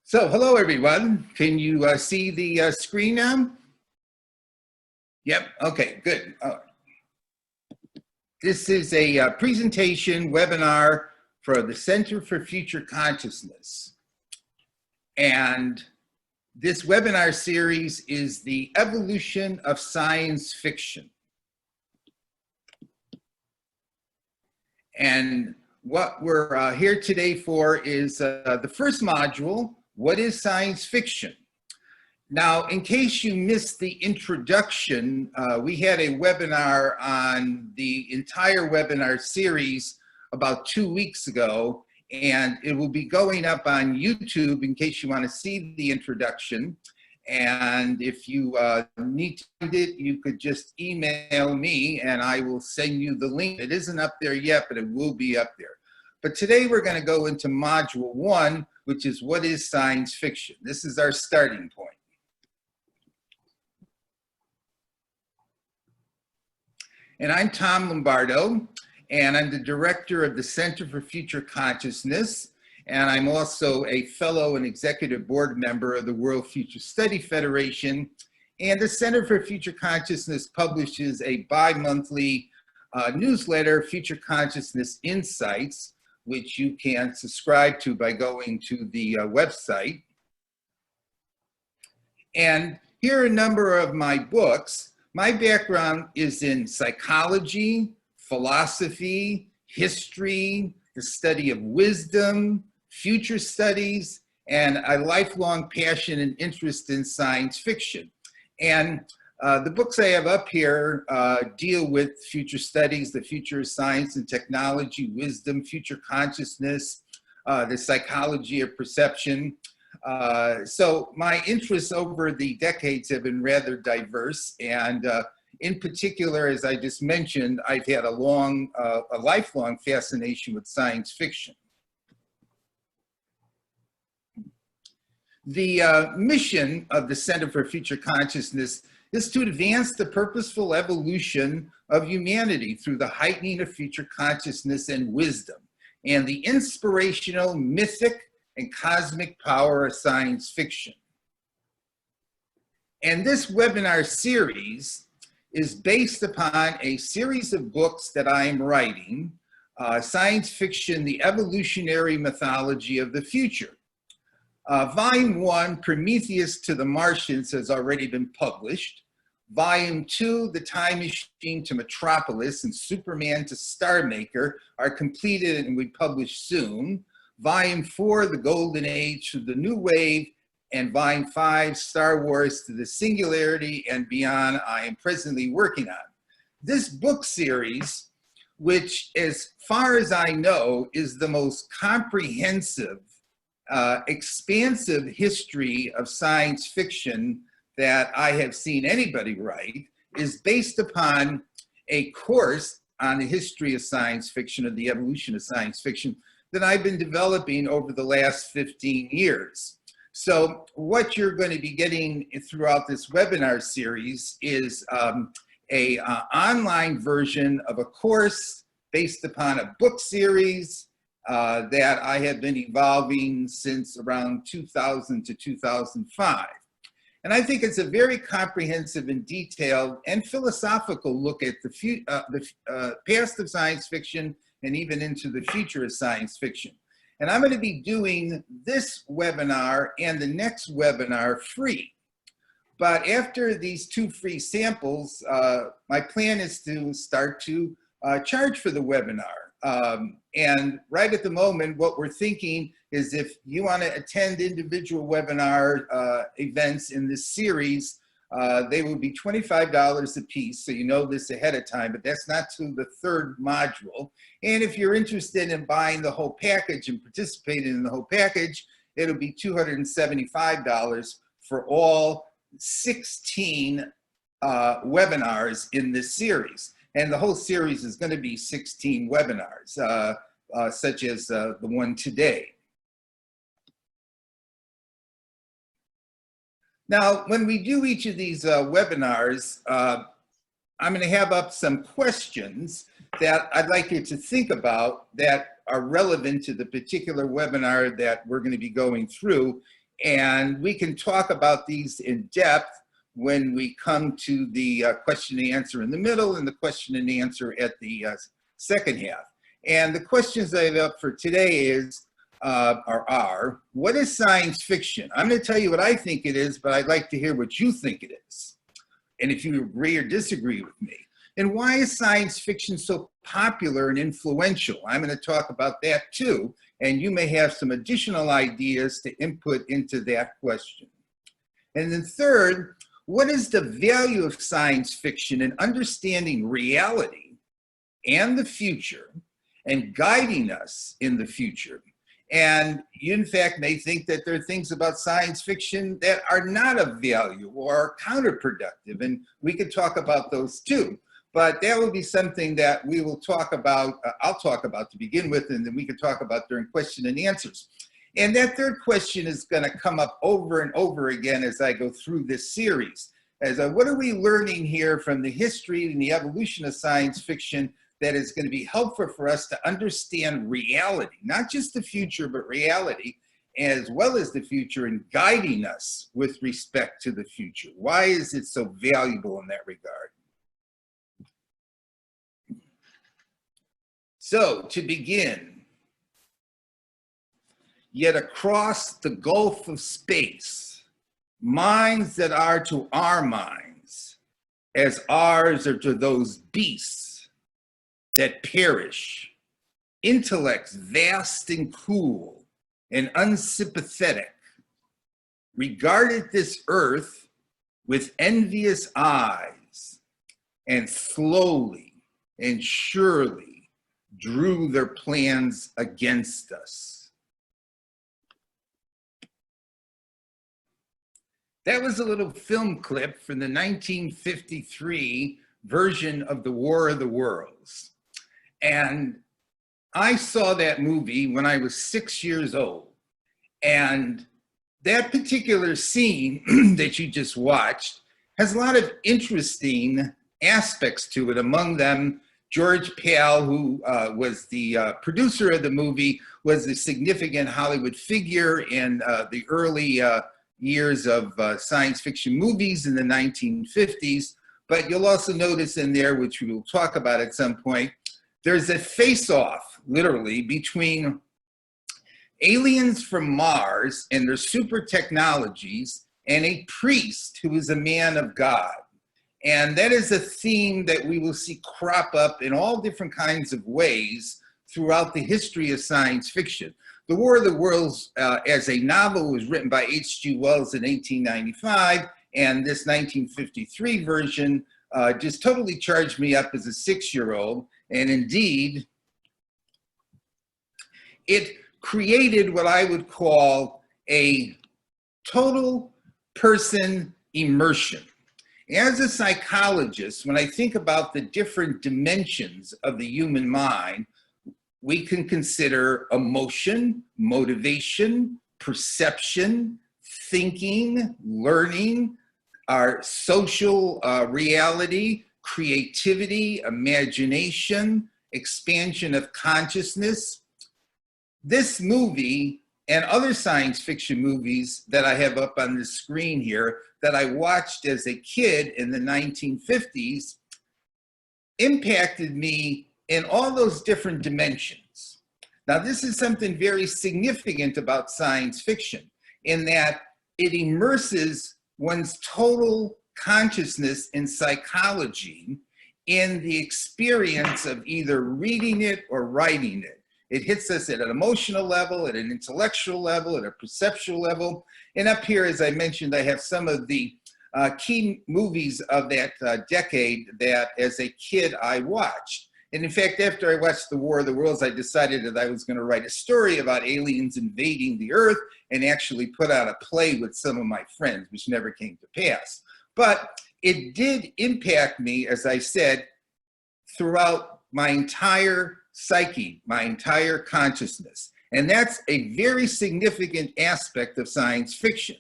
So, hello everyone. Can you see the screen now? Yep, okay, good. This is a presentation webinar for the Center for Future Consciousness. And this webinar series is the evolution of science fiction. And what we're here today for is the first module, what is science fiction? Now, in case you missed the introduction, we had a webinar on the entire webinar series about 2 weeks ago, and it will be going up on YouTube in case you want to see the introduction. And if you need to find it, you could just email me and I will send you the link. It isn't up there yet, but it will be up there. But today we're going to go into module 1, which is what is science fiction. This is our starting point. And I'm Tom Lombardo, and I'm the director of the Center for Future Consciousness, and I'm also a fellow and executive board member of the World Future Study Federation. And the Center for Future Consciousness publishes a bi-monthly newsletter, Future Consciousness Insights, which you can subscribe to by going to the website. And here are a number of my books. My background is in psychology, philosophy, history, the study of wisdom, future studies, and a lifelong passion and interest in science fiction. And the books I have up here deal with future studies, the future of science and technology, wisdom, future consciousness, the psychology of perception. So my interests over the decades have been rather diverse, and in particular, as I just mentioned, I've had a lifelong fascination with science fiction. The mission of the Center for Future Consciousness is to advance the purposeful evolution of humanity through the heightening of future consciousness and wisdom, and the inspirational, mythic, and cosmic power of science fiction. And this webinar series is based upon a series of books that I am writing, Science Fiction, the Evolutionary Mythology of the Future. Volume 1, Prometheus to the Martians, has already been published. Volume 2, The Time Machine to Metropolis and Superman to Star Maker, are completed and will be published soon. Volume 4, The Golden Age to the New Wave, and Volume 5, Star Wars to the Singularity and Beyond, I am presently working on. This book series, which as far as I know, is the most comprehensive expansive history of science fiction that I have seen anybody write, is based upon a course on the history of science fiction, or the evolution of science fiction, that I've been developing over the last 15 years. So what you're going to be getting throughout this webinar series is an online version of a course based upon a book series that I have been evolving since around 2000 to 2005. And I think it's a very comprehensive and detailed and philosophical look at the past of science fiction and even into the future of science fiction. And I'm going to be doing this webinar and the next webinar free. But after these 2 free samples, my plan is to start to charge for the webinar. And right at the moment, what we're thinking is if you want to attend individual webinar events in this series, they will be $25 a piece, so you know this ahead of time, but that's not to the 3rd module. And if you're interested in buying the whole package and participating in the whole package, it'll be $275 for all 16 webinars in this series. And the whole series is going to be 16 webinars, such as the one today. Now, when we do each of these webinars, I'm going to have up some questions that I'd like you to think about that are relevant to the particular webinar that we're going to be going through. And we can talk about these in depth when we come to the question and answer in the middle and the question and answer at the second half. And the questions I have up for today are, what is science fiction? I'm going to tell you what I think it is, but I'd like to hear what you think it is, and if you agree or disagree with me. And why is science fiction so popular and influential? I'm going to talk about that too, and you may have some additional ideas to input into that question. And then third, what is the value of science fiction in understanding reality and the future and guiding us in the future? And you, in fact, may think that there are things about science fiction that are not of value or are counterproductive, and we could talk about those too. But that will be something that we will talk about, I'll talk about to begin with, and then we can talk about during question and answers. And that third question is going to come up over and over again as I go through this series. As what are we learning here from the history and the evolution of science fiction that is going to be helpful for us to understand reality, not just the future, but reality, as well as the future, and guiding us with respect to the future? Why is it so valuable in that regard? So to begin, yet across the gulf of space, minds that are to our minds, as ours are to those beasts that perish, intellects vast and cool and unsympathetic, regarded this earth with envious eyes, and slowly and surely drew their plans against us. That was a little film clip from the 1953 version of The War of the Worlds. And I saw that movie when I was 6 years old. And that particular scene that you just watched has a lot of interesting aspects to it. Among them, George Pal, who was the producer of the movie, was a significant Hollywood figure in the early years of science fiction movies in the 1950s. But you'll also notice in there, which we will talk about at some point, there's a face-off, literally, between aliens from Mars and their super technologies and a priest who is a man of God. And that is a theme that we will see crop up in all different kinds of ways throughout the history of science fiction. The War of the Worlds as a novel was written by H.G. Wells in 1895, and this 1953 version just totally charged me up as a 6-year-old. And indeed, it created what I would call a total person immersion. As a psychologist, when I think about the different dimensions of the human mind, we can consider emotion, motivation, perception, thinking, learning, our social reality, creativity, imagination, expansion of consciousness. This movie and other science fiction movies that I have up on the screen here that I watched as a kid in the 1950s impacted me in all those different dimensions. Now, this is something very significant about science fiction in that it immerses one's total consciousness and psychology in the experience of either reading it or writing it. It hits us at an emotional level, at an intellectual level, at a perceptual level. And up here, as I mentioned, I have some of the key movies of that decade that as a kid I watched. And in fact, after I watched The War of the Worlds, I decided that I was going to write a story about aliens invading the Earth and actually put out a play with some of my friends, which never came to pass. But it did impact me, as I said, throughout my entire psyche, my entire consciousness. And that's a very significant aspect of science fiction.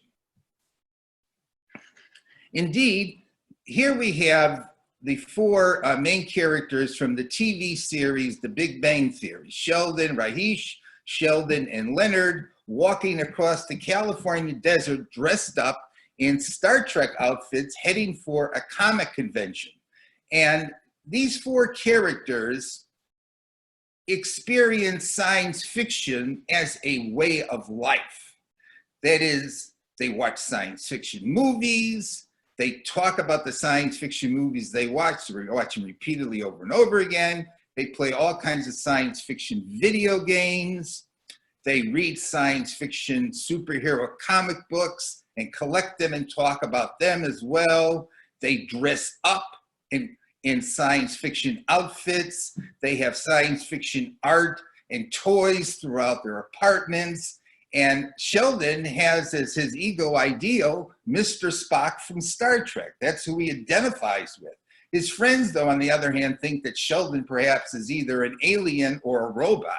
Indeed, here we have the four main characters from the TV series, The Big Bang Theory: Sheldon, Rajesh, Sheldon, and Leonard, walking across the California desert dressed up in Star Trek outfits heading for a comic convention. And these four characters experience science fiction as a way of life. That is, they watch science fiction movies, they talk about the science fiction movies they watch them repeatedly over and over again. They play all kinds of science fiction video games. They read science fiction superhero comic books and collect them and talk about them as well. They dress up in science fiction outfits. They have science fiction art and toys throughout their apartments. And Sheldon has as his ego ideal, Mr. Spock from Star Trek. That's who he identifies with. His friends, though, on the other hand, think that Sheldon perhaps is either an alien or a robot.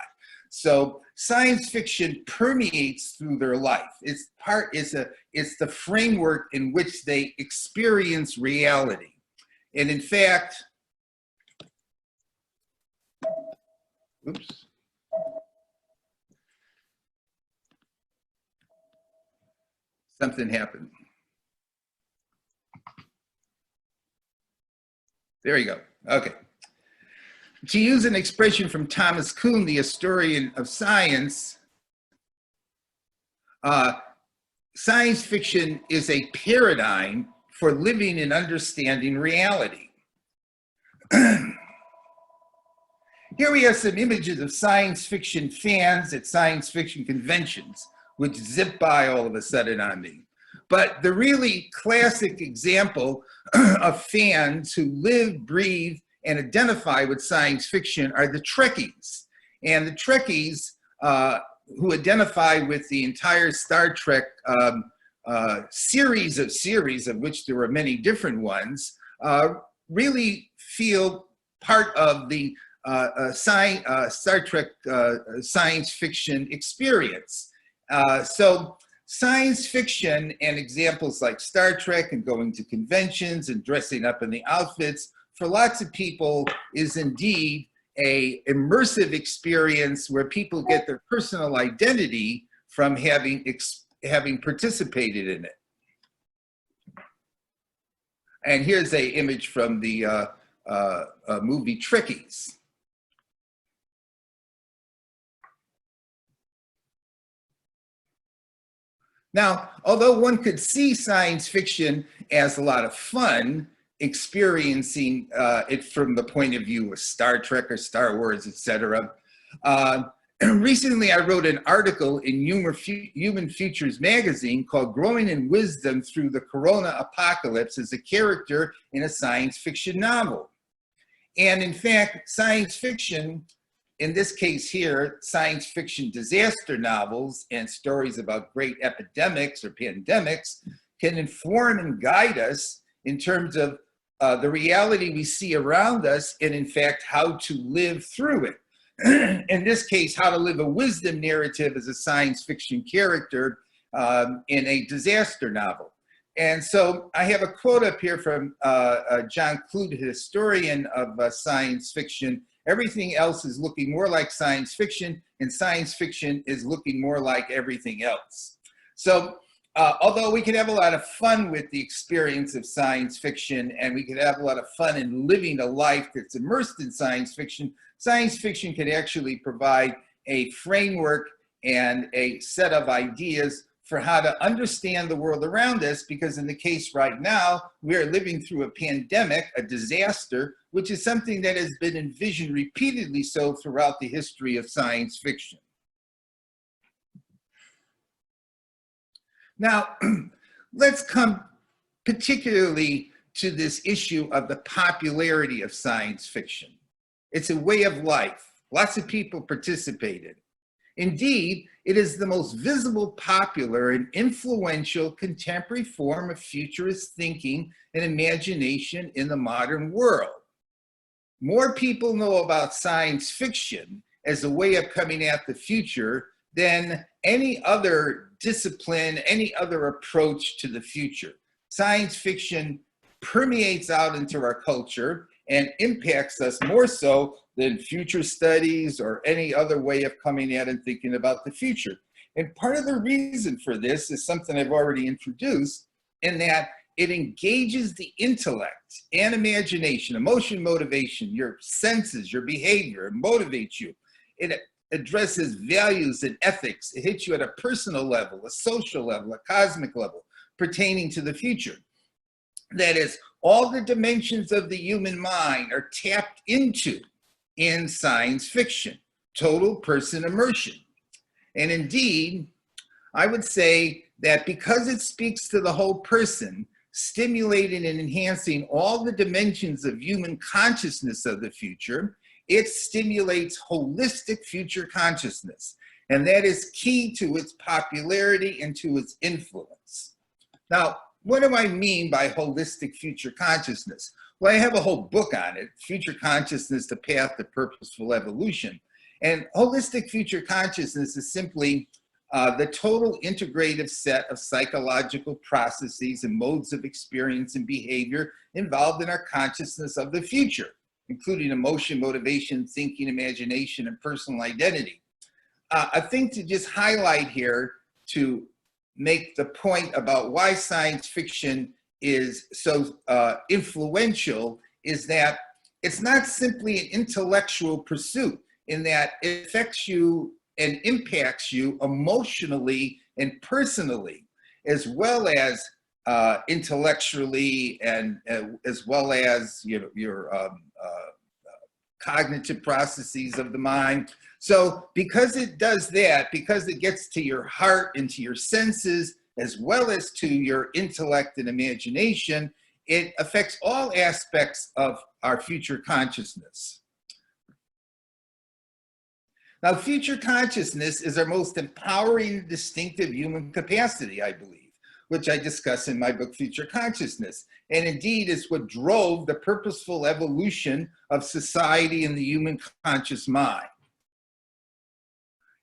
So science fiction permeates through their life. It's the framework in which they experience reality. And in fact, oops. Something happened. There you go. Okay. To use an expression from Thomas Kuhn, the historian of science, science fiction is a paradigm for living and understanding reality. Here we have some images of science fiction fans at science fiction conventions, which zip by all of a sudden on me. But the really classic example of fans who live, breathe, and identify with science fiction are the Trekkies. And the Trekkies, who identify with the entire Star Trek series, of which there were many different ones, really feel part of the Star Trek science fiction experience. So science fiction and examples like Star Trek and going to conventions and dressing up in the outfits, for lots of people, is indeed a immersive experience where people get their personal identity from having participated in it. And here's an image from the movie Trekkies. Now, although one could see science fiction as a lot of fun, experiencing it from the point of view of Star Trek or Star Wars, etc. Recently, I wrote an article in Human Futures magazine called Growing in Wisdom Through the Corona Apocalypse as a Character in a Science Fiction Novel. And in fact, science fiction, in this case here, science fiction disaster novels and stories about great epidemics or pandemics can inform and guide us in terms of the reality we see around us and, in fact, how to live through it. In this case, how to live a wisdom narrative as a science fiction character in a disaster novel. And so I have a quote up here from John Clute, historian of science fiction. Everything else is looking more like science fiction, and science fiction is looking more like everything else. So although we can have a lot of fun with the experience of science fiction, and we can have a lot of fun in living a life that's immersed in science fiction can actually provide a framework and a set of ideas for how to understand the world around us, because in the case right now, we are living through a pandemic, a disaster, which is something that has been envisioned repeatedly so throughout the history of science fiction. Now, let's come particularly to this issue of the popularity of science fiction. It's a way of life. Lots of people participated. Indeed, it is the most visible, popular, and influential contemporary form of futurist thinking and imagination in the modern world. More people know about science fiction as a way of coming at the future than any other discipline, any other approach to the future. Science fiction permeates out into our culture and impacts us more so than future studies or any other way of coming at and thinking about the future. And part of the reason for this is something I've already introduced, in that it engages the intellect and imagination, emotion, motivation, your senses, your behavior. It motivates you. It addresses values and ethics. It hits you at a personal level, a social level, a cosmic level pertaining to the future. That is, all the dimensions of the human mind are tapped into in science fiction, total person immersion. And indeed, I would say that because it speaks to the whole person, stimulating and enhancing all the dimensions of human consciousness of the future, it stimulates holistic future consciousness. And that is key to its popularity and to its influence. Now, what do I mean by holistic future consciousness? Well, I have a whole book on it, Future Consciousness, The Path to Purposeful Evolution. And holistic future consciousness is simply the total integrative set of psychological processes and modes of experience and behavior involved in our consciousness of the future, including emotion, motivation, thinking, imagination, and personal identity. A thing to just highlight here to make the point about why science fiction is so influential is that it's not simply an intellectual pursuit, in that it affects you and impacts you emotionally and personally, as well as intellectually, and as well as your cognitive processes of the mind. So because it does that, because it gets to your heart and to your senses, as well as to your intellect and imagination, it affects all aspects of our future consciousness. Now, future consciousness is our most empowering and distinctive human capacity, I believe, which I discuss in my book, Future Consciousness. And indeed, it's what drove the purposeful evolution of society and the human conscious mind.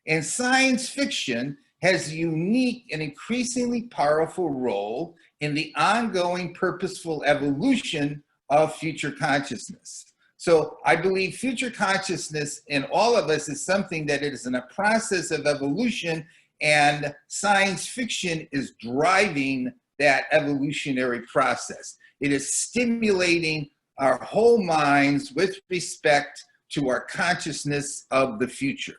And science fiction has a unique and increasingly powerful role in the ongoing purposeful evolution of future consciousness. So I believe future consciousness in all of us is something that is in a process of evolution, and science fiction is driving that evolutionary process. It is stimulating our whole minds with respect to our consciousness of the future.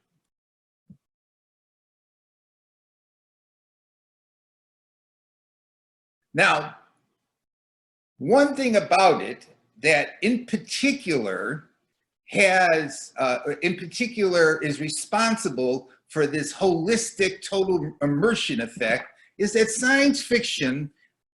Now, one thing about it that in particular is responsible for this holistic total immersion effect is that science fiction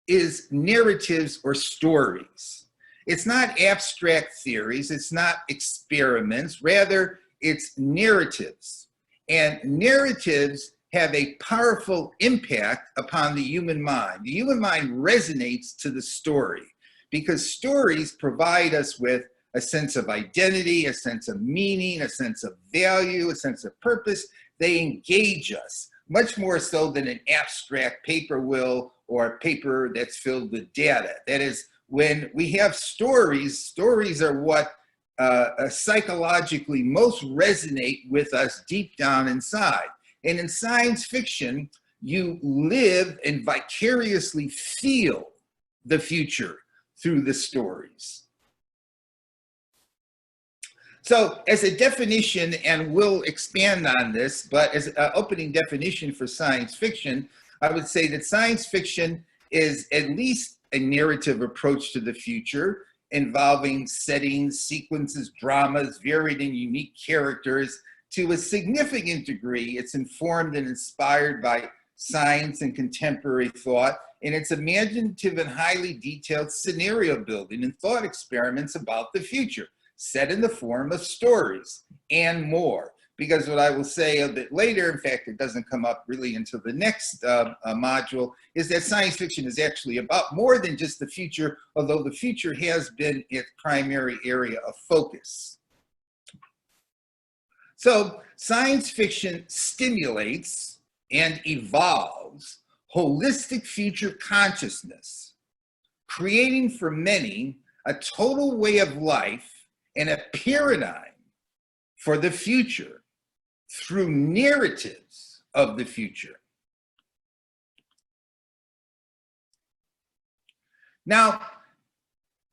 is narratives or stories. It's not abstract theories, it's not experiments, rather it's narratives. And narratives have a powerful impact upon the human mind. The human mind resonates to the story, because stories provide us with a sense of identity, a sense of meaning, a sense of value, a sense of purpose. They engage us much more so than an abstract paper will, or a paper that's filled with data. That is, when we have stories, stories are what psychologically most resonate with us deep down inside. And in science fiction, you live and vicariously feel the future through the stories. So as a definition, and we'll expand on this, but as an opening definition for science fiction, I would say that science fiction is at least a narrative approach to the future, involving settings, sequences, dramas, varied and unique characters. To a significant degree, it's informed and inspired by science and contemporary thought, and it's imaginative and highly detailed scenario building and thought experiments about the future, set in the form of stories and more. Because what I will say a bit later, in fact, it doesn't come up really until the next module, is that science fiction is actually about more than just the future, although the future has been its primary area of focus. So science fiction stimulates and evolves holistic future consciousness, creating for many a total way of life and a paradigm for the future through narratives of the future. Now,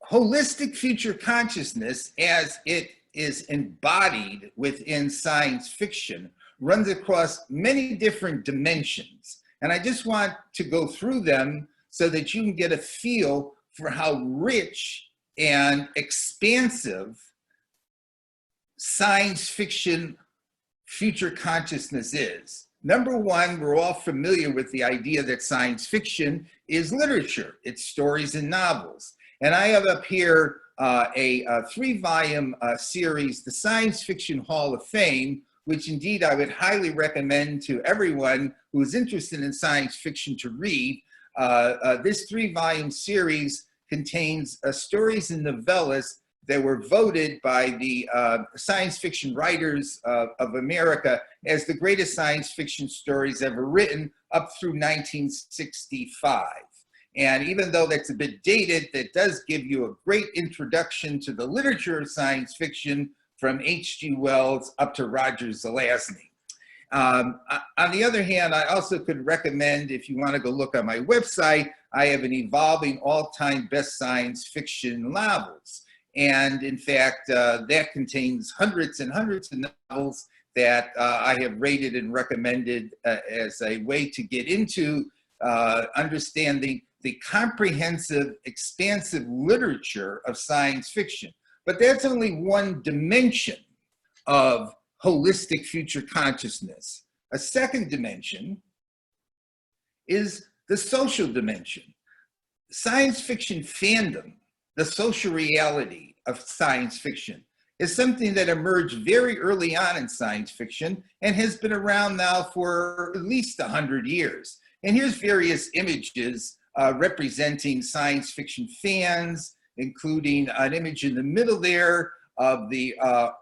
holistic future consciousness, as it is embodied within science fiction, runs across many different dimensions. And I just want to go through them so that you can get a feel for how rich and expansive science fiction future consciousness is. Number one, we're all familiar with the idea that science fiction is literature. It's stories and novels. And I have up here a 3-volume series, The Science Fiction Hall of Fame, which indeed I would highly recommend to everyone who is interested in science fiction to read. This 3-volume series contains stories and novellas that were voted by the Science Fiction Writers of America as the greatest science fiction stories ever written up through 1965. And even though that's a bit dated, that does give you a great introduction to the literature of science fiction from H.G. Wells up to Roger Zelazny. On the other hand, I also could recommend, if you want to go look on my website, I have an evolving all-time best science fiction novels. And in fact, that contains hundreds and hundreds of novels that I have rated and recommended as a way to get into understanding the comprehensive, expansive literature of science fiction. But that's only one dimension of holistic future consciousness. A second dimension is the social dimension. Science fiction fandom, the social reality of science fiction, is something that emerged very early on in science fiction and has been around now for at least 100 years. And here's various images representing science fiction fans, including an image in the middle there of the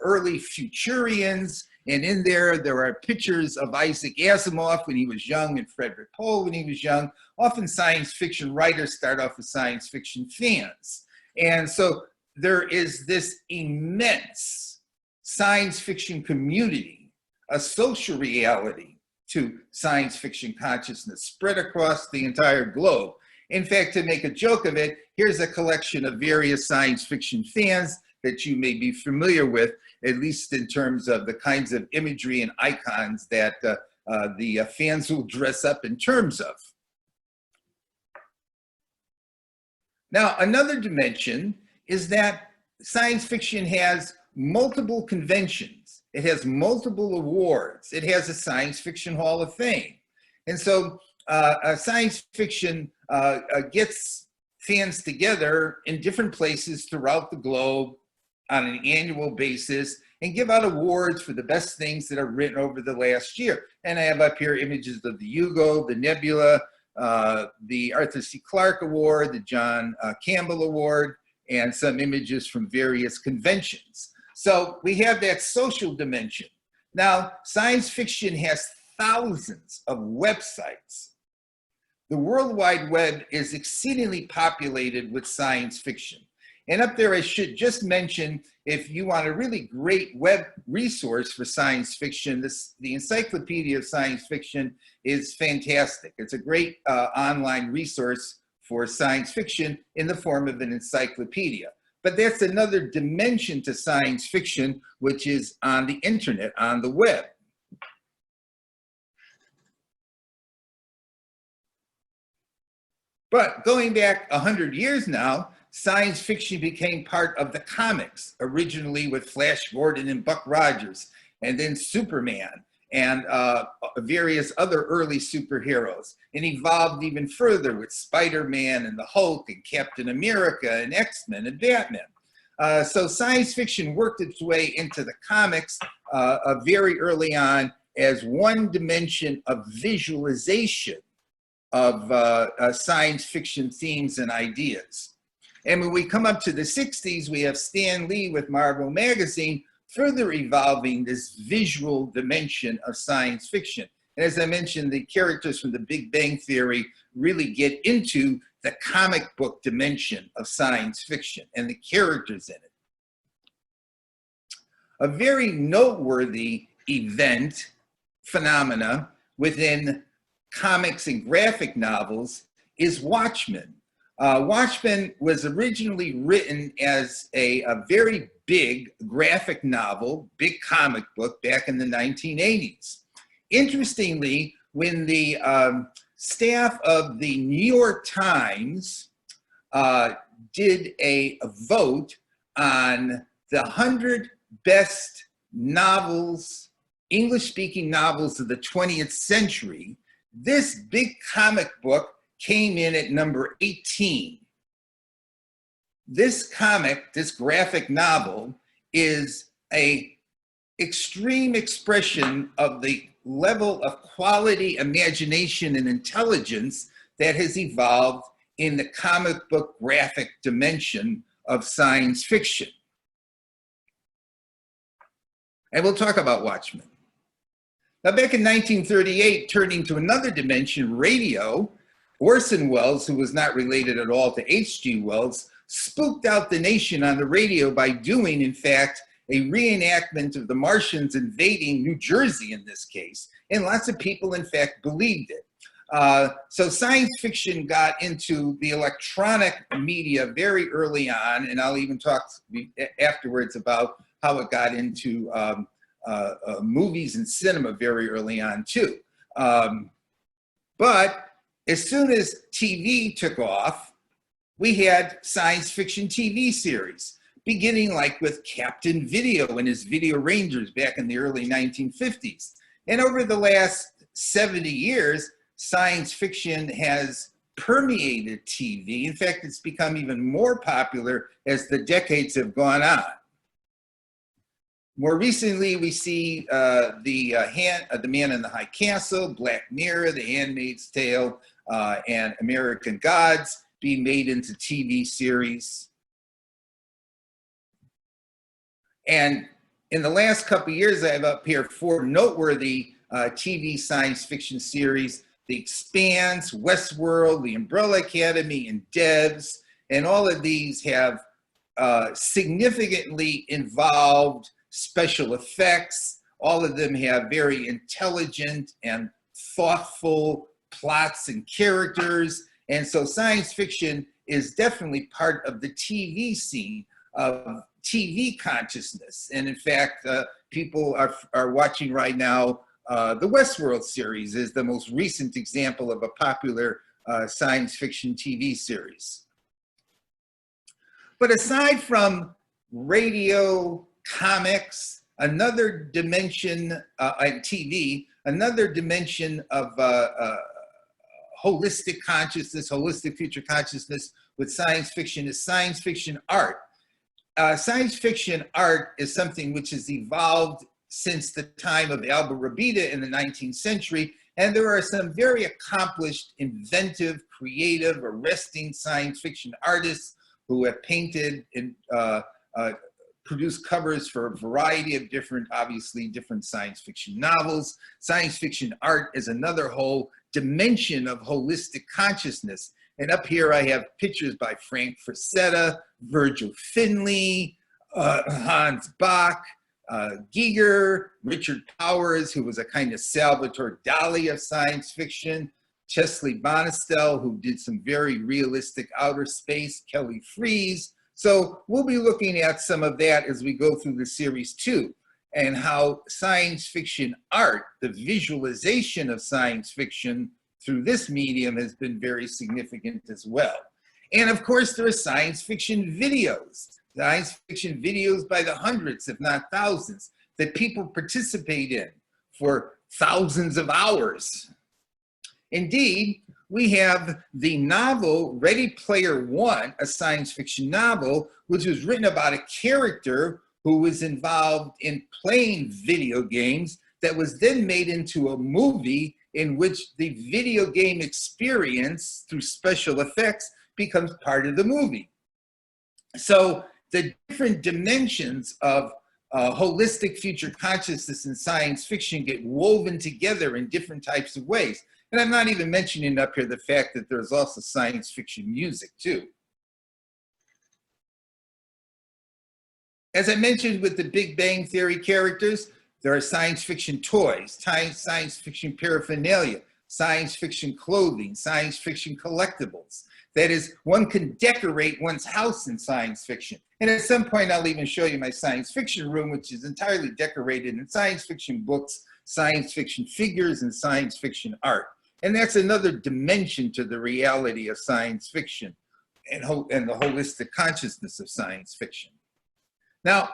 early Futurians. And in there, there are pictures of Isaac Asimov when he was young and Frederick Pohl when he was young. Often science fiction writers start off as science fiction fans. And so there is this immense science fiction community, a social reality to science fiction consciousness spread across the entire globe. In fact, to make a joke of it, here's a collection of various science fiction fans that you may be familiar with, at least in terms of the kinds of imagery and icons that the fans will dress up in terms of. Now, another dimension is that science fiction has multiple conventions. It has multiple awards. It has a Science Fiction Hall of Fame. And so science fiction gets fans together in different places throughout the globe on an annual basis and give out awards for the best things that are written over the last year. And I have up here images of the Hugo, the Nebula, the Arthur C. Clarke Award, the John Campbell Award, and some images from various conventions. So we have that social dimension. Now, science fiction has thousands of websites. The World Wide Web is exceedingly populated with science fiction. And up there, I should just mention, if you want a really great web resource for science fiction, the Encyclopedia of Science Fiction is fantastic. It's a great online resource for science fiction in the form of an encyclopedia. But that's another dimension to science fiction, which is on the internet, on the web. But going back 100 years now, science fiction became part of the comics, originally with Flash Gordon and Buck Rogers, and then Superman and various other early superheroes, and evolved even further with Spider-Man and the Hulk and Captain America and X-Men and Batman. So science fiction worked its way into the comics very early on as one dimension of visualization of science fiction themes and ideas. And when we come up to the 60s, we have Stan Lee with Marvel Magazine further evolving this visual dimension of science fiction. And as I mentioned, the characters from the Big Bang Theory really get into the comic book dimension of science fiction and the characters in it. A very noteworthy event, phenomena, within comics and graphic novels is Watchmen. Watchmen was originally written as a very big graphic novel, big comic book back in the 1980s. Interestingly, when the staff of the New York Times did a vote on the 100 best novels, English-speaking novels of the 20th century, this big comic book came in at number 18. This comic, this graphic novel, is an extreme expression of the level of quality, imagination, and intelligence that has evolved in the comic book graphic dimension of science fiction. And we'll talk about Watchmen. Now, back in 1938, turning to another dimension, radio, Orson Welles, who was not related at all to H.G. Wells, spooked out the nation on the radio by doing, in fact, a reenactment of the Martians invading New Jersey in this case. And lots of people, in fact, believed it. So science fiction got into the electronic media very early on, and I'll even talk afterwards about how it got into movies and cinema very early on too. But as soon as TV took off, we had science fiction TV series, beginning like with Captain Video and his Video Rangers back in the early 1950s. And over the last 70 years, science fiction has permeated TV. In fact, it's become even more popular as the decades have gone on. More recently, we see The Man in the High Castle, Black Mirror, The Handmaid's Tale, and American Gods being made into TV series. And in the last couple of years, I have up here 4 noteworthy TV science fiction series: The Expanse, Westworld, The Umbrella Academy, and Devs. And all of these have significantly involved special effects. All of them have very intelligent and thoughtful plots and characters. And so science fiction is definitely part of the TV scene of TV consciousness. And in fact, people are watching right now, the Westworld series is the most recent example of a popular science fiction TV series. But aside from radio, comics, another dimension, and TV, another dimension of holistic consciousness, holistic future consciousness with science fiction is science fiction art. Science fiction art is something which has evolved since the time of Alba Rabida in the 19th century, and there are some very accomplished, inventive, creative, arresting science fiction artists who have painted and produced covers for a variety of different, obviously different science fiction novels. Science fiction art is another whole dimension of holistic consciousness. And up here I have pictures by Frank Frazetta, Virgil Finlay, Hans Bach, Giger, Richard Powers, who was a kind of Salvatore Dali of science fiction, Chesley Bonestell, who did some very realistic outer space, Kelly Freas. So we'll be looking at some of that as we go through the series too, and how science fiction art, the visualization of science fiction through this medium, has been very significant as well. And of course, there are science fiction videos by the hundreds, if not thousands, that people participate in for thousands of hours. Indeed, we have the novel Ready Player One, a science fiction novel, which was written about a character who was involved in playing video games that was then made into a movie in which the video game experience through special effects becomes part of the movie. So the different dimensions of holistic future consciousness and science fiction get woven together in different types of ways. And I'm not even mentioning up here the fact that there's also science fiction music too. As I mentioned with the Big Bang Theory characters, There are science fiction toys, science fiction paraphernalia, science fiction clothing, science fiction collectibles. That is, one can decorate one's house in science fiction. And at some point, I'll even show you my science fiction room, which is entirely decorated in science fiction books, science fiction figures, and science fiction art. And that's another dimension to the reality of science fiction and the holistic consciousness of science fiction. Now,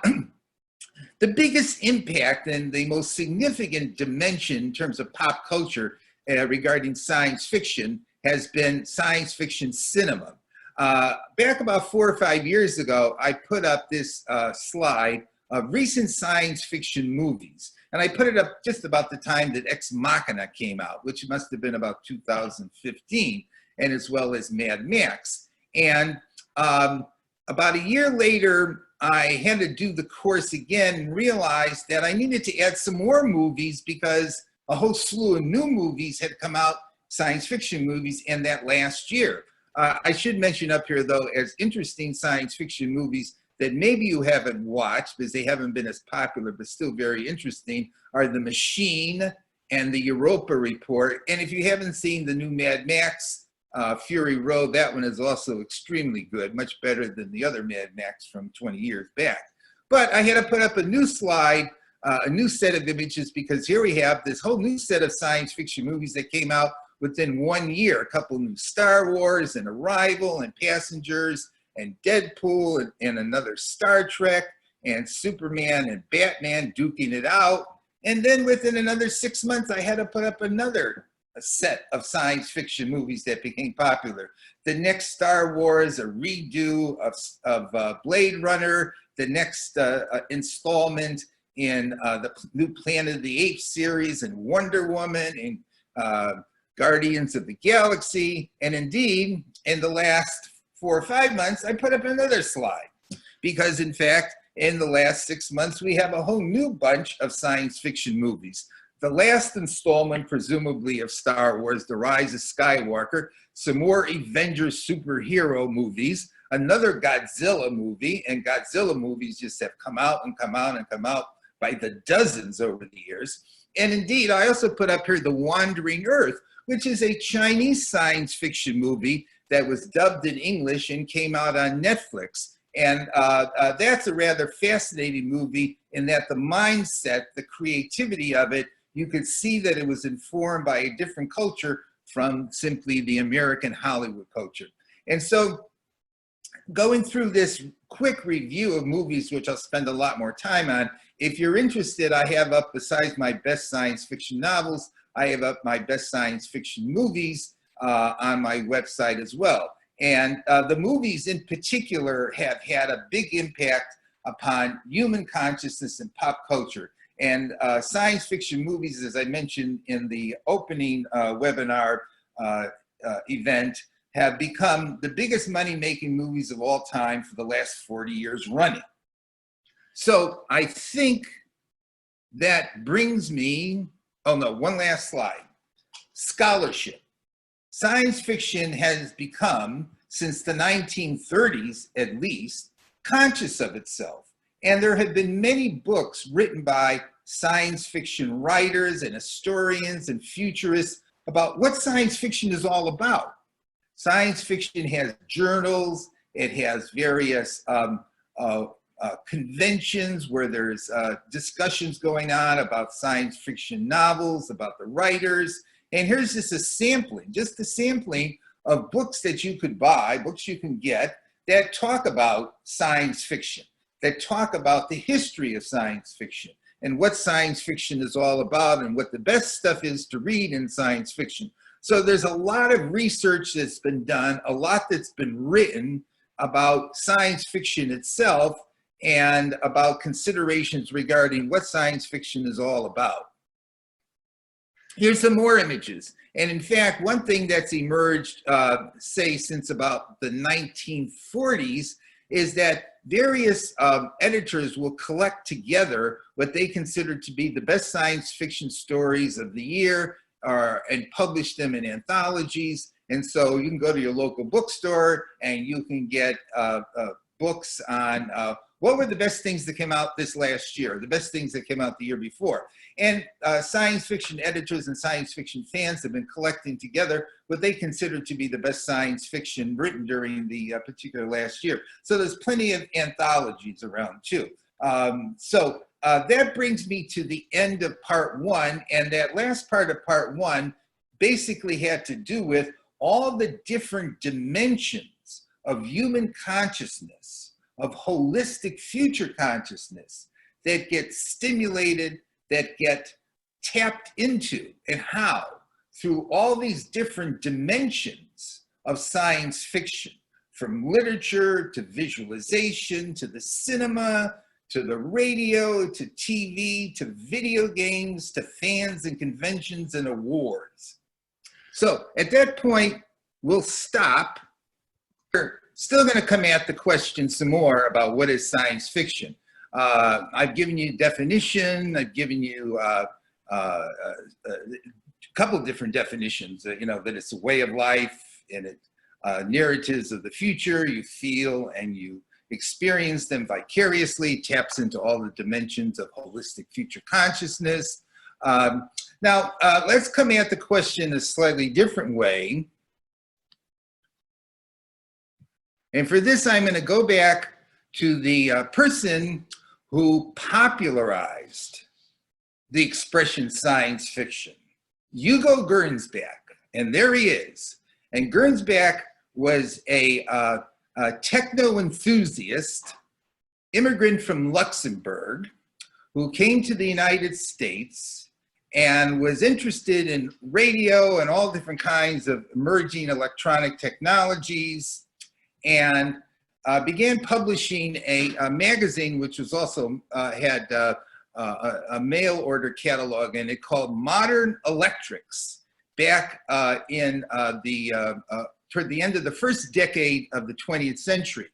the biggest impact and the most significant dimension in terms of pop culture regarding science fiction has been science fiction cinema. Back about 4 or 5 years ago, I put up this slide of recent science fiction movies. And I put it up just about the time that Ex Machina came out, which must have been about 2015, and as well as Mad Max. And about a year later, I had to do the course again and realized that I needed to add some more movies because a whole slew of new movies had come out, science fiction movies, in that last year. I should mention up here, though, as interesting science fiction movies that maybe you haven't watched because they haven't been as popular, but still very interesting, are The Machine and The Europa Report. And if you haven't seen the new Mad Max, Fury Road, that one is also extremely good, much better than the other Mad Max from 20 years back. But I had to put up a new slide, a new set of images, because here we have this whole new set of science fiction movies that came out within 1 year. A couple new Star Wars and Arrival and Passengers and Deadpool and another Star Trek and Superman and Batman duking it out. And then within another 6 months, I had to put up another set of science fiction movies that became popular. The next Star Wars, a redo of Blade Runner, the next installment in the new Planet of the Apes series, and Wonder Woman, and Guardians of the Galaxy. And indeed, in the last 4 or 5 months, I put up another slide because, in fact, in the last 6 months, we have a whole new bunch of science fiction movies. The last installment, presumably, of Star Wars, The Rise of Skywalker, some more Avengers superhero movies, another Godzilla movie, and Godzilla movies just have come out and come out and come out by the dozens over the years. And indeed, I also put up here The Wandering Earth, which is a Chinese science fiction movie that was dubbed in English and came out on Netflix. And that's a rather fascinating movie in that the mindset, the creativity of it, you could see that it was informed by a different culture from simply the American Hollywood culture. And so going through this quick review of movies, which I'll spend a lot more time on, if you're interested, I have up, besides my best science fiction novels, I have up my best science fiction movies on my website as well. And the movies in particular have had a big impact upon human consciousness and pop culture. And science fiction movies, as I mentioned in the opening webinar event, have become the biggest money-making movies of all time for the last 40 years running. So I think that brings me, oh no, one last slide. Scholarship. Science fiction has become, since the 1930s at least, conscious of itself. And there have been many books written by science fiction writers and historians and futurists about what science fiction is all about. Science fiction has journals, it has various conventions where there's discussions going on about science fiction novels, about the writers. And here's just a sampling of books that you could buy, books you can get, that talk about science fiction, that talk about the history of science fiction and what science fiction is all about and what the best stuff is to read in science fiction. So there's a lot of research that's been done, a lot that's been written about science fiction itself and about considerations regarding what science fiction is all about. Here's some more images. And in fact, one thing that's emerged, say, since about the 1940s is that various editors will collect together what they consider to be the best science fiction stories of the year and publish them in anthologies. And so you can go to your local bookstore and you can get books on what were the best things that came out this last year, the best things that came out the year before? And science fiction editors and science fiction fans have been collecting together what they consider to be the best science fiction written during the particular last year. So there's plenty of anthologies around too. That brings me to the end of part one, and that last part of part one basically had to do with all the different dimensions of human consciousness, of holistic future consciousness that get stimulated, that get tapped into, and how through all these different dimensions of science fiction, from literature to visualization to the cinema, to the radio, to TV, to video games, to fans and conventions and awards. So at that point, we'll stop. We're still going to come at the question some more about what is science fiction. I've given you definition. I've given you a couple of different definitions. That it's a way of life, and it narratives of the future. You feel and you experience them vicariously. Taps into all the dimensions of holistic future consciousness. Now, let's come at the question a slightly different way. And for this, I'm going to go back to the person who popularized the expression science fiction, Hugo Gernsback. And there he is. And Gernsback was a techno-enthusiast, immigrant from Luxembourg, who came to the United States and was interested in radio and all different kinds of emerging electronic technologies, and began publishing a magazine, which was also had a mail order catalog in it, called Modern Electrics, back in toward the end of the first decade of the 20th century.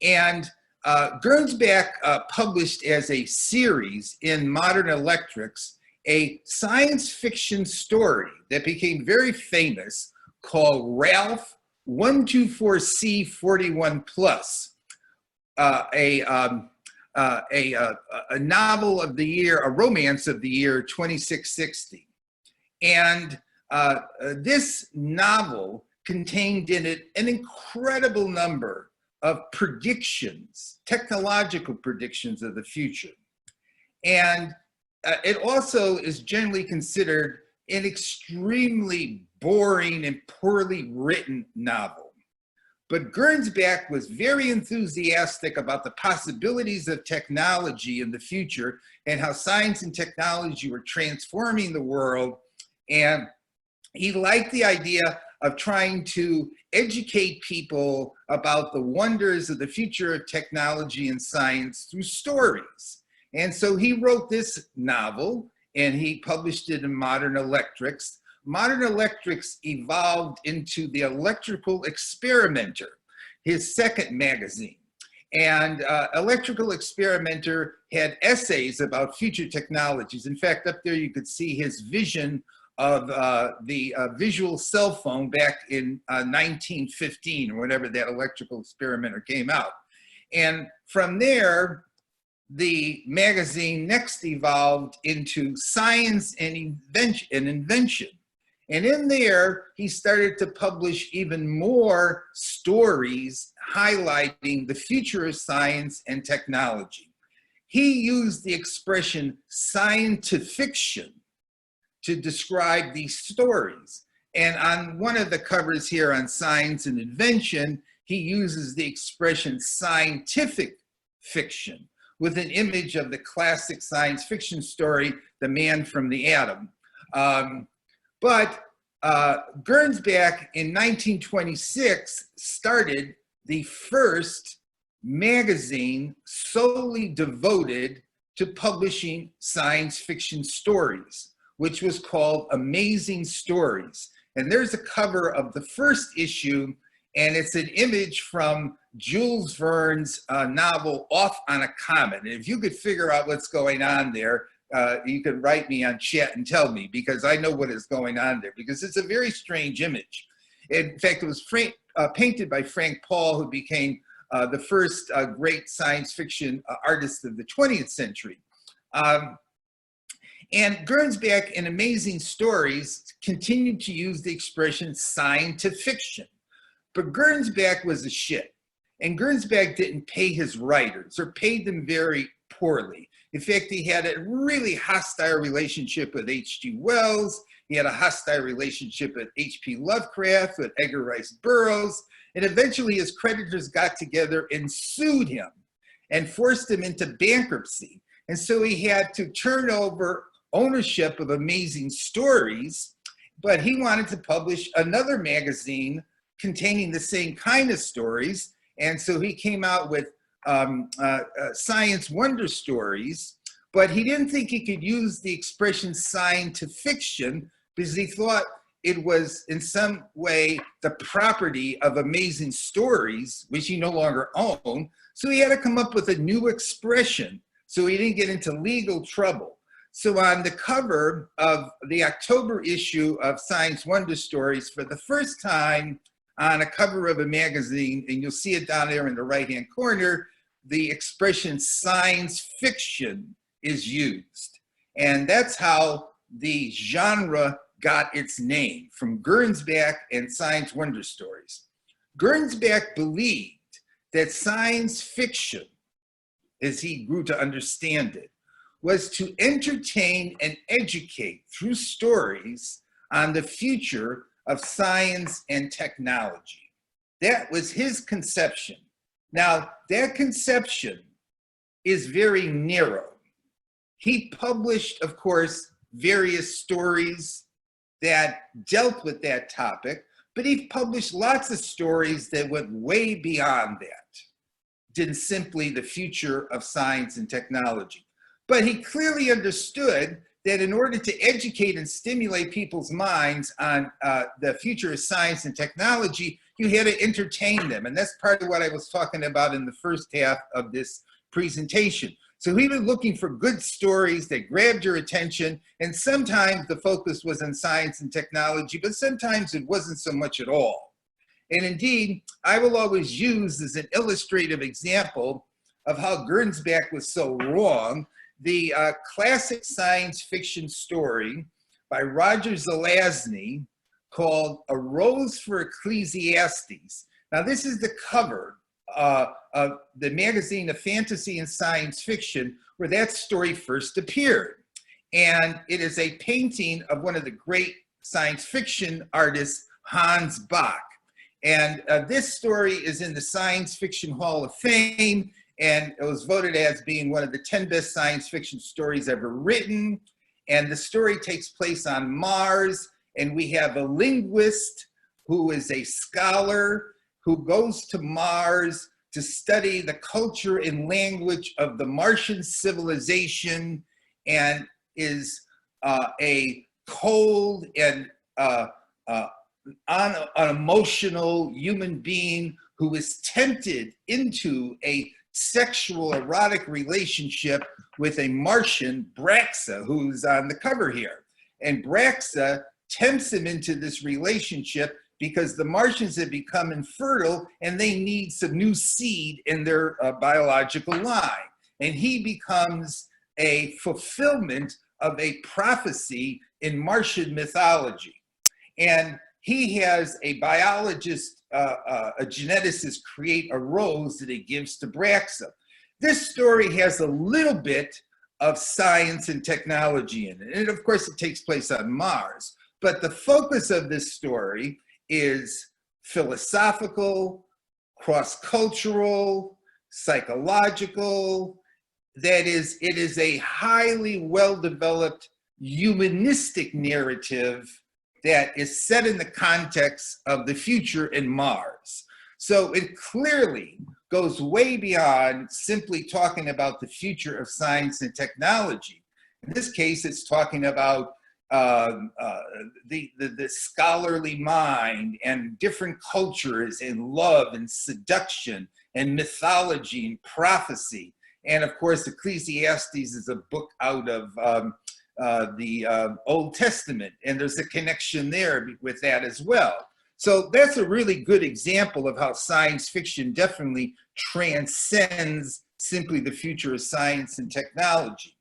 And Gernsback published as a series in Modern Electrics a science fiction story that became very famous called Ralph 124C41 Plus, a novel of the year, a romance of the year 2660. And this novel contained in it an incredible number of predictions, technological predictions of the future. And it also is generally considered an extremely boring and poorly written novel. But Gernsback was very enthusiastic about the possibilities of technology in the future and how science and technology were transforming the world. And he liked the idea of trying to educate people about the wonders of the future of technology and science through stories. And so he wrote this novel, and he published it in Modern Electrics. Modern Electrics evolved into the Electrical Experimenter, his second magazine. And Electrical Experimenter had essays about future technologies. In fact, up there you could see his vision of the visual cell phone back in 1915, or whenever that Electrical Experimenter came out. And from there, the magazine next evolved into Science and Invention. And in there, he started to publish even more stories highlighting the future of science and technology. He used the expression scientifiction to describe these stories. And on one of the covers here on Science and Invention, he uses the expression scientific fiction with an image of the classic science fiction story, The Man from the Atom. But Gernsback in 1926 started the first magazine solely devoted to publishing science fiction stories, which was called Amazing Stories. And there's a cover of the first issue, and it's an image from Jules Verne's novel Off on a Comet. And if you could figure out what's going on there, you could write me on chat and tell me, because I know what is going on there, because it's a very strange image. In fact, it was painted by Frank Paul, who became the first great science fiction artist of the 20th century. And Gernsback, in Amazing Stories, continued to use the expression science fiction. But Gernsback was a shit. And Gernsback didn't pay his writers, or paid them very poorly. In fact, he had a really hostile relationship with H.G. Wells. He had a hostile relationship with H.P. Lovecraft, with Edgar Rice Burroughs. And eventually his creditors got together and sued him and forced him into bankruptcy. And so he had to turn over ownership of Amazing Stories, but he wanted to publish another magazine containing the same kind of stories. And so he came out with Science Wonder Stories, but he didn't think he could use the expression science fiction because he thought it was in some way the property of Amazing Stories, which he no longer owned. So he had to come up with a new expression so he didn't get into legal trouble. So on the cover of the October issue of Science Wonder Stories, for the first time on a cover of a magazine, and you'll see it down there in the right-hand corner, the expression science fiction is used. And that's how the genre got its name, from Gernsback and Science Wonder Stories. Gernsback believed that science fiction, as he grew to understand it, was to entertain and educate through stories on the future of science and technology. That was his conception. Now, that conception is very narrow. He published, of course, various stories that dealt with that topic, but he published lots of stories that went way beyond that, than simply the future of science and technology. But he clearly understood that in order to educate and stimulate people's minds on the future of science and technology, you had to entertain them. And that's part of what I was talking about in the first half of this presentation. So he was looking for good stories that grabbed your attention. And sometimes the focus was on science and technology, but sometimes it wasn't so much at all. And indeed, I will always use as an illustrative example of how Gernsback was so wrong, the classic science fiction story by Roger Zelazny called A Rose for Ecclesiastes. Now, this is the cover of the magazine of fantasy and science fiction where that story first appeared. And it is a painting of one of the great science fiction artists, Hans Bach. And this story is in the Science Fiction Hall of Fame, and it was voted as being one of the 10 best science fiction stories ever written. And the story takes place on Mars, and we have a linguist who is a scholar who goes to Mars to study the culture and language of the Martian civilization, and is a cold and unemotional human being who is tempted into a sexual erotic relationship with a Martian, Braxa, who's on the cover here. And Braxa tempts him into this relationship because the Martians have become infertile and they need some new seed in their biological line. And he becomes a fulfillment of a prophecy in Martian mythology. And he has a biologist, a geneticist, create a rose that he gives to Braxa. This story has a little bit of science and technology in it. And of course, it takes place on Mars. But the focus of this story is philosophical, cross-cultural, psychological. That is, it is a highly well-developed humanistic narrative that is set in the context of the future in Mars. So it clearly goes way beyond simply talking about the future of science and technology. In this case, it's talking about the scholarly mind and different cultures and love and seduction and mythology and prophecy. And of course, Ecclesiastes is a book out of the Old Testament, and there's a connection there with that as well. So that's a really good example of how science fiction definitely transcends simply the future of science and technology.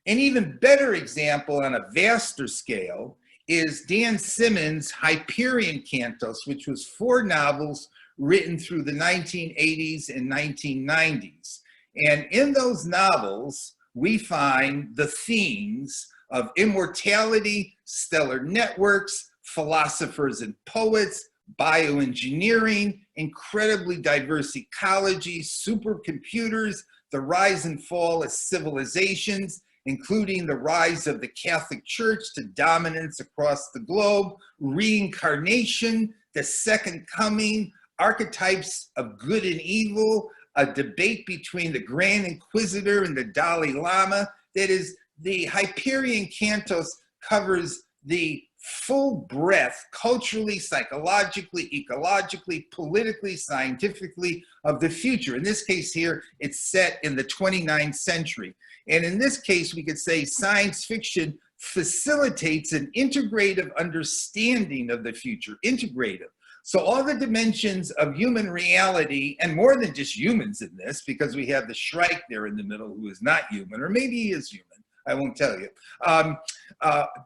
An even better example on a vaster scale is Dan Simmons' Hyperion Cantos, which was 4 novels written through the 1980s and 1990s. And in those novels, we find the themes of immortality, stellar networks, philosophers and poets, bioengineering, incredibly diverse ecologies, supercomputers, the rise and fall of civilizations, including the rise of the Catholic Church to dominance across the globe, reincarnation, the second coming, archetypes of good and evil, a debate between the Grand Inquisitor and the Dalai Lama. That is, the Hyperion Cantos covers the full breadth, culturally, psychologically, ecologically, politically, scientifically, of the future. In this case here, it's set in the 29th century. And in this case, we could say science fiction facilitates an integrative understanding of the future, integrative. So all the dimensions of human reality, and more than just humans in this, because we have the Shrike there in the middle who is not human, or maybe he is human, I won't tell you,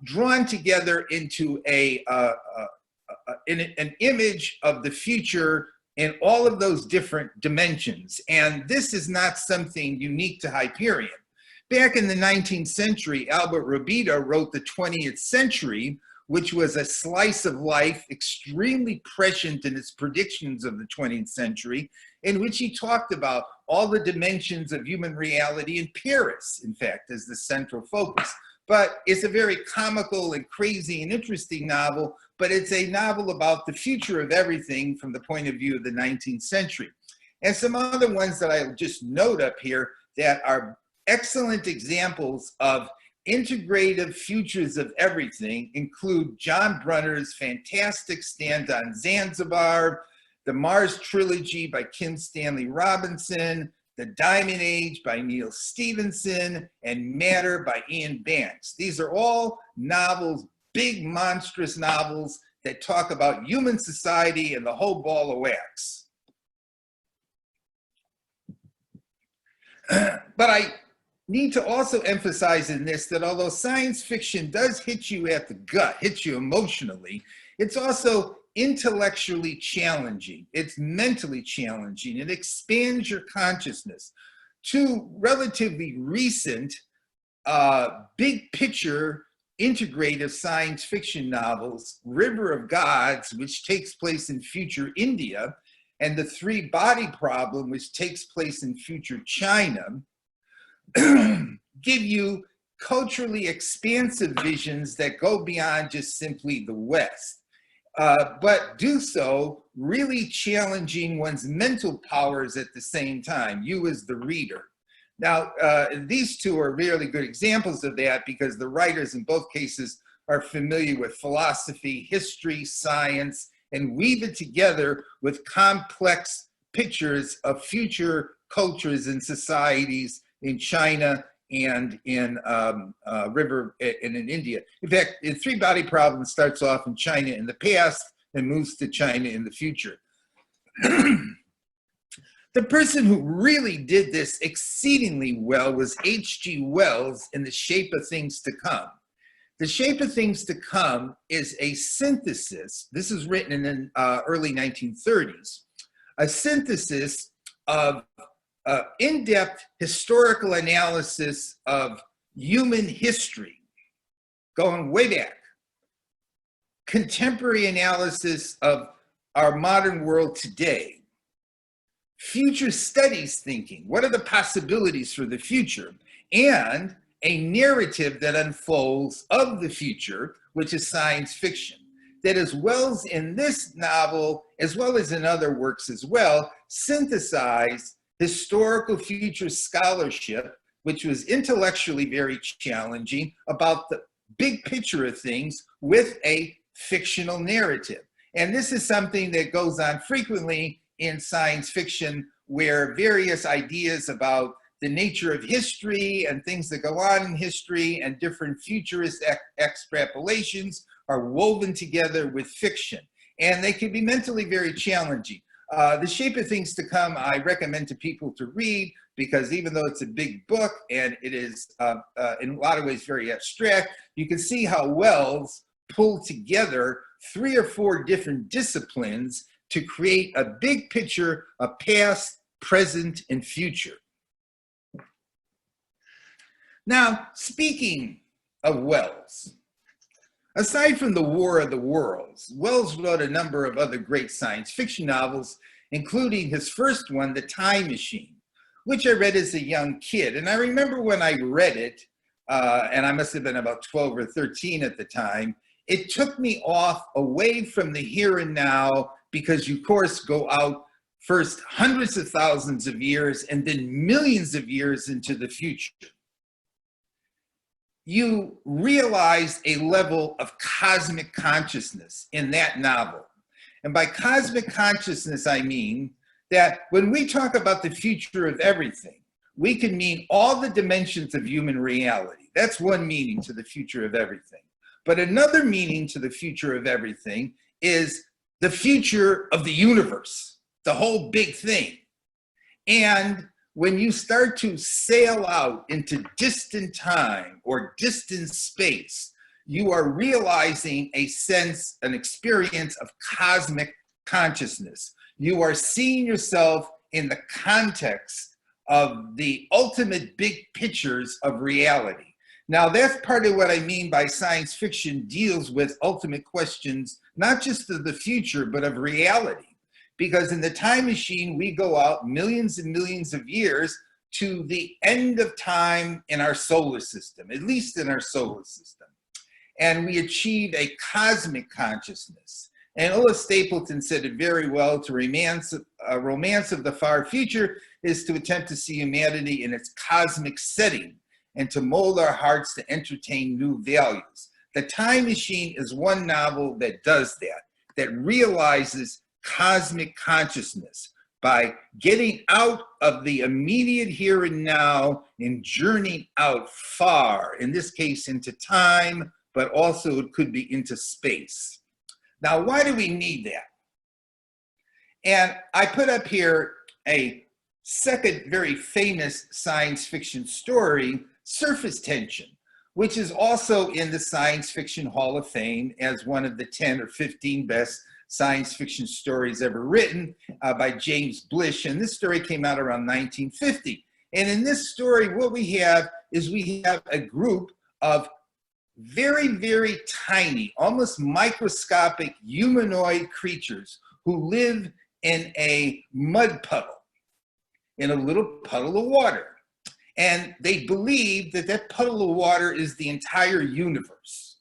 drawn together into an image of the future in all of those different dimensions. And this is not something unique to Hyperion. Back in the 19th century, Albert Robida wrote the 20th century, which was a slice of life extremely prescient in its predictions of the 20th century, in which he talked about all the dimensions of human reality in Paris, in fact, as the central focus. But it's a very comical and crazy and interesting novel, but it's a novel about the future of everything from the point of view of the 19th century. And some other ones that I'll just note up here that are excellent examples of integrative futures of everything include John Brunner's fantastic Stand on Zanzibar, the Mars Trilogy by Kim Stanley Robinson, The Diamond Age by Neil Stephenson, and Matter by Ian Banks. These are all novels, big monstrous novels that talk about human society and the whole ball of wax. But I need to also emphasize in this that although science fiction does hit you at the gut, hits you emotionally, it's also intellectually challenging. It's mentally challenging. It expands your consciousness. 2 relatively recent big picture integrative science fiction novels, River of Gods, which takes place in future India, and The 3-Body Problem, which takes place in future China, give you culturally expansive visions that go beyond just simply the West, but do so really challenging one's mental powers at the same time, you as the reader. Now, these 2 are really good examples of that because the writers in both cases are familiar with philosophy, history, science, and weave it together with complex pictures of future cultures and societies in China and in River and in India. In fact, the 3-Body Problem starts off in China in the past and moves to China in the future. The person who really did this exceedingly well was H.G. Wells in The Shape of Things to Come. The Shape of Things to Come is a synthesis, this is written in the early 1930s, a synthesis of in-depth historical analysis of human history, going way back, contemporary analysis of our modern world today, future studies thinking, what are the possibilities for the future, and a narrative that unfolds of the future, which is science fiction. That as Wells in this novel, as well as in other works as well, synthesized historical future scholarship, which was intellectually very challenging, about the big picture of things with a fictional narrative. And this is something that goes on frequently in science fiction, where various ideas about the nature of history and things that go on in history and different futurist extrapolations are woven together with fiction. And they can be mentally very challenging. The Shape of Things to Come, I recommend to people to read, because even though it's a big book and it is in a lot of ways very abstract, you can see how Wells pulled together 3 or 4 different disciplines to create a big picture of past, present, and future. Now, speaking of Wells, aside from The War of the Worlds, Wells wrote a number of other great science fiction novels, including his first one, The Time Machine, which I read as a young kid. And I remember when I read it, and I must have been about 12 or 13 at the time, it took me off away from the here and now, because you, of course, go out first hundreds of thousands of years and then millions of years into the future. You realize a level of cosmic consciousness in that novel. And by cosmic consciousness, I mean that when we talk about the future of everything, we can mean all the dimensions of human reality. That's one meaning to the future of everything. But another meaning to the future of everything is the future of the universe, the whole big thing. And when you start to sail out into distant time or distant space, you are realizing a sense, an experience of cosmic consciousness. You are seeing yourself in the context of the ultimate big pictures of reality. Now, that's part of what I mean by science fiction deals with ultimate questions, not just of the future, but of reality. Because in The Time Machine, we go out millions and millions of years to the end of time in our solar system, at least in our solar system. And we achieve a cosmic consciousness. And Ola Stapledon said it very well, a romance of the far future is to attempt to see humanity in its cosmic setting and to mold our hearts to entertain new values. The Time Machine is one novel that does that, that realizes cosmic consciousness by getting out of the immediate here and now and journeying out far, in this case into time, but also it could be into space. Now, why do we need that? And I put up here a second very famous science fiction story, Surface Tension, which is also in the Science Fiction Hall of Fame as one of the 10 or 15 best science fiction stories ever written by James Blish. And this story came out around 1950. And in this story, what we have is we have a group of very, very tiny, almost microscopic humanoid creatures who live in a mud puddle, in a little puddle of water. And they believe that that puddle of water is the entire universe.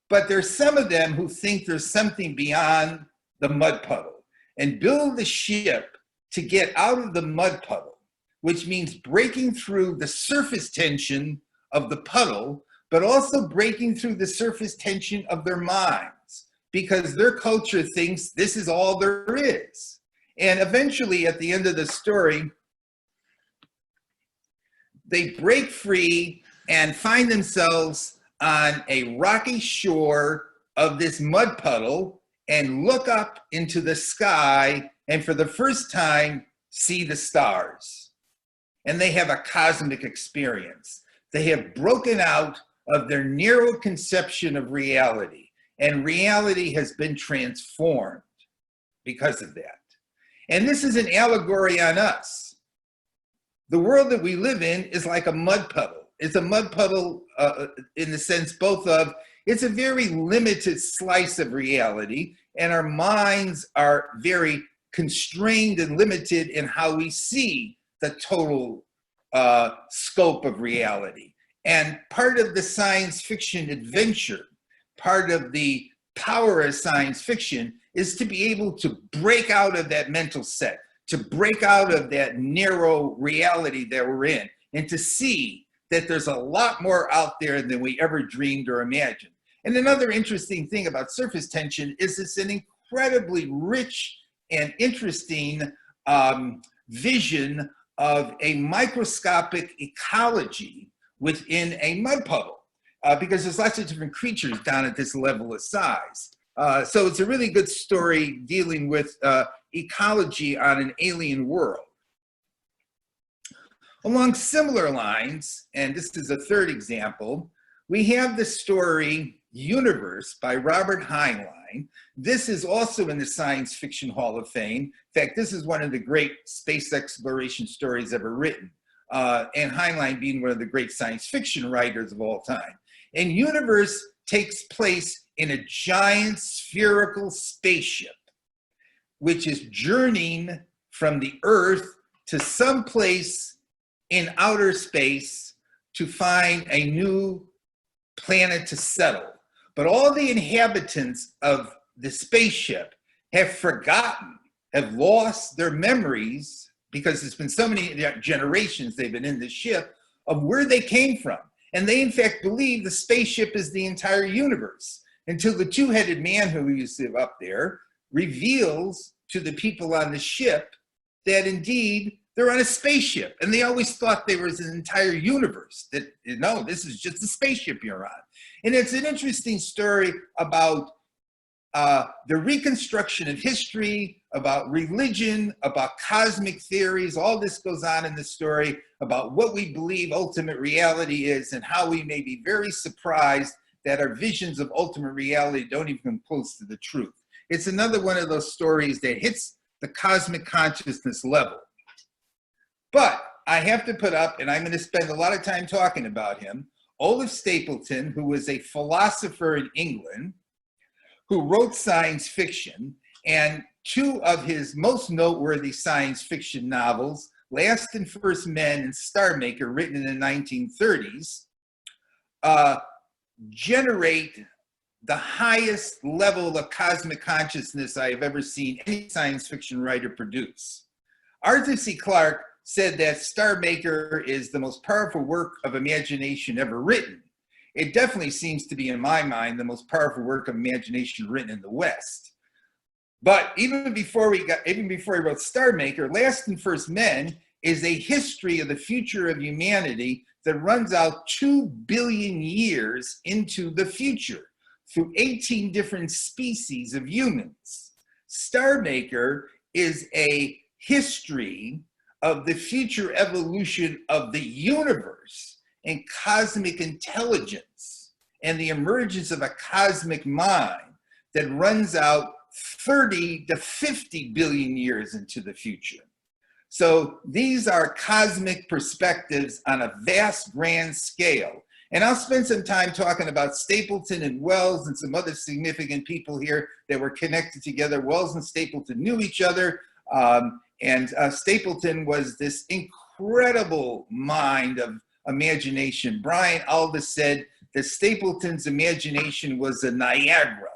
But there's some of them who think there's something beyond the mud puddle and build the ship to get out of the mud puddle, which means breaking through the surface tension of the puddle, but also breaking through the surface tension of their minds, because their culture thinks this is all there is. And eventually, at the end of the story, they break free and find themselves on a rocky shore of this mud puddle and look up into the sky and for the first time see the stars. And they have a cosmic experience. They have broken out of their narrow conception of reality, and reality has been transformed because of that. And this is an allegory on us. The world that we live in is like a mud puddle. It's a mud puddle in the sense both of, it's a very limited slice of reality, and our minds are very constrained and limited in how we see the total scope of reality. And part of the science fiction adventure, part of the power of science fiction is to be able to break out of that mental set, to break out of that narrow reality that we're in, and to see that there's a lot more out there than we ever dreamed or imagined. And another interesting thing about surface tension is it's an incredibly rich and interesting vision of a microscopic ecology within a mud puddle, because there's lots of different creatures down at this level of size. So it's a really good story dealing with ecology on an alien world. Along similar lines, and this is a third example, we have the story Universe by Robert Heinlein. This is also in the Science Fiction Hall of Fame. In fact, this is one of the great space exploration stories ever written, and Heinlein being one of the great science fiction writers of all time. And Universe takes place in a giant spherical spaceship, which is journeying from the Earth to some place in outer space to find a new planet to settle. But all the inhabitants of the spaceship have forgotten, have lost their memories, because it's been so many generations they've been in the ship, of where they came from. And they in fact believe the spaceship is the entire universe, until the two-headed man who used to live up there reveals to the people on the ship that indeed they're on a spaceship, and they always thought there was an entire universe, that, no, this is just a spaceship you're on. And it's an interesting story about the reconstruction of history, about religion, about cosmic theories. All this goes on in the story about what we believe ultimate reality is, and how we may be very surprised that our visions of ultimate reality don't even come close to the truth. It's another one of those stories that hits the cosmic consciousness level. But I have to put up, and I'm going to spend a lot of time talking about him, Olaf Stapledon, who was a philosopher in England, who wrote science fiction, and two of his most noteworthy science fiction novels, Last and First Men and Star Maker, written in the 1930s, generate the highest level of cosmic consciousness I have ever seen any science fiction writer produce. Arthur C. Clarke said that Star Maker is the most powerful work of imagination ever written. It definitely seems to be, in my mind, the most powerful work of imagination written in the West. But even before he wrote Star Maker, Last and First Men is a history of the future of humanity that runs out 2 billion years into the future through 18 different species of humans. Star Maker is a history of the future evolution of the universe and cosmic intelligence and the emergence of a cosmic mind that runs out 30 to 50 billion years into the future. So these are cosmic perspectives on a vast, grand scale. And I'll spend some time talking about Stapledon and Wells and some other significant people here that were connected together. Wells and Stapledon knew each other. And Stapledon was this incredible mind of imagination. Brian Aldiss said that Stapledon's imagination was a Niagara.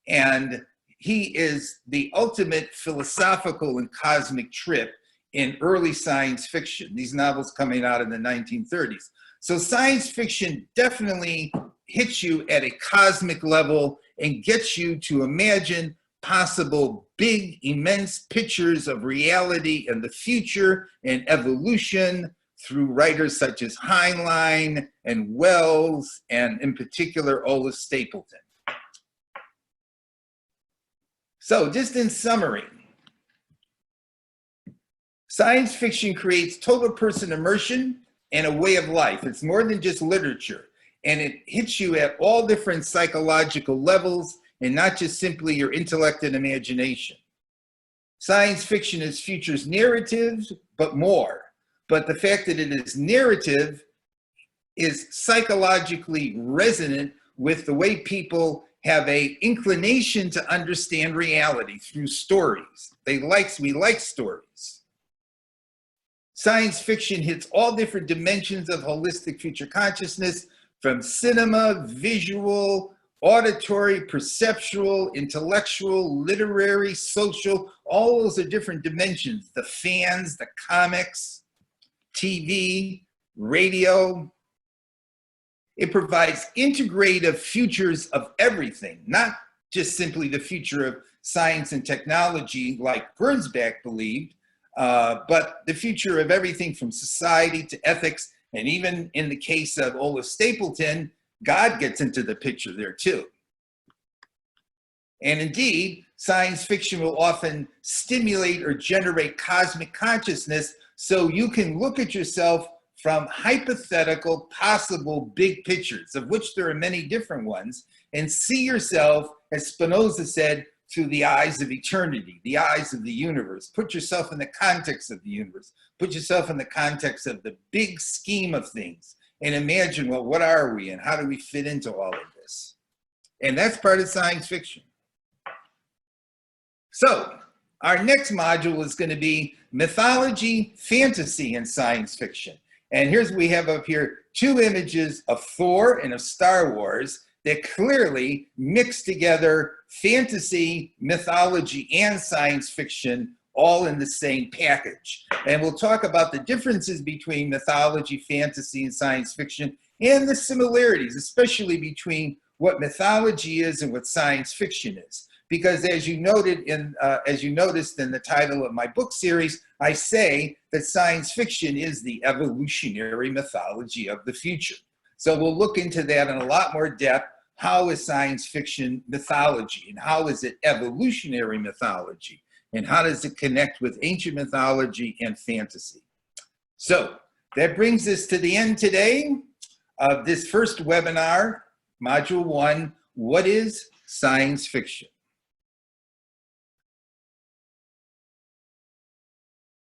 And he is the ultimate philosophical and cosmic trip in early science fiction, these novels coming out in the 1930s. So science fiction definitely hits you at a cosmic level and gets you to imagine possible big, immense pictures of reality and the future and evolution through writers such as Heinlein and Wells, and in particular, Olaf Stapledon. So just in summary, science fiction creates total person immersion and a way of life. It's more than just literature, and it hits you at all different psychological levels and not just simply your intellect and imagination. Science fiction is futures narratives, but more. But the fact that it is narrative is psychologically resonant with the way people have an inclination to understand reality through stories. We like stories. Science fiction hits all different dimensions of holistic future consciousness, from cinema, visual, auditory, perceptual, intellectual, literary, social. All those are different dimensions. The fans, the comics, TV, radio. It provides integrative futures of everything, not just simply the future of science and technology like Gernsback believed, but the future of everything from society to ethics, and even in the case of Ola Stapledon, God gets into the picture there too. And indeed, science fiction will often stimulate or generate cosmic consciousness so you can look at yourself from hypothetical, possible big pictures, of which there are many different ones, and see yourself, as Spinoza said, through the eyes of eternity, the eyes of the universe. Put yourself in the context of the universe. Put yourself in the context of the big scheme of things and imagine, well, what are we and how do we fit into all of this? And that's part of science fiction. So our next module is going to be mythology, fantasy, and science fiction. And here's we have up here 2 images of Thor and of Star Wars that clearly mix together fantasy, mythology, and science fiction all in the same package. And we'll talk about the differences between mythology, fantasy, and science fiction, and the similarities, especially between what mythology is and what science fiction is. Because as you noted as you noticed in the title of my book series, I say that science fiction is the evolutionary mythology of the future. So we'll look into that in a lot more depth. How is science fiction mythology, and how is it evolutionary mythology, and how does it connect with ancient mythology and fantasy? So that brings us to the end today of this first webinar, Module 1, What is Science Fiction?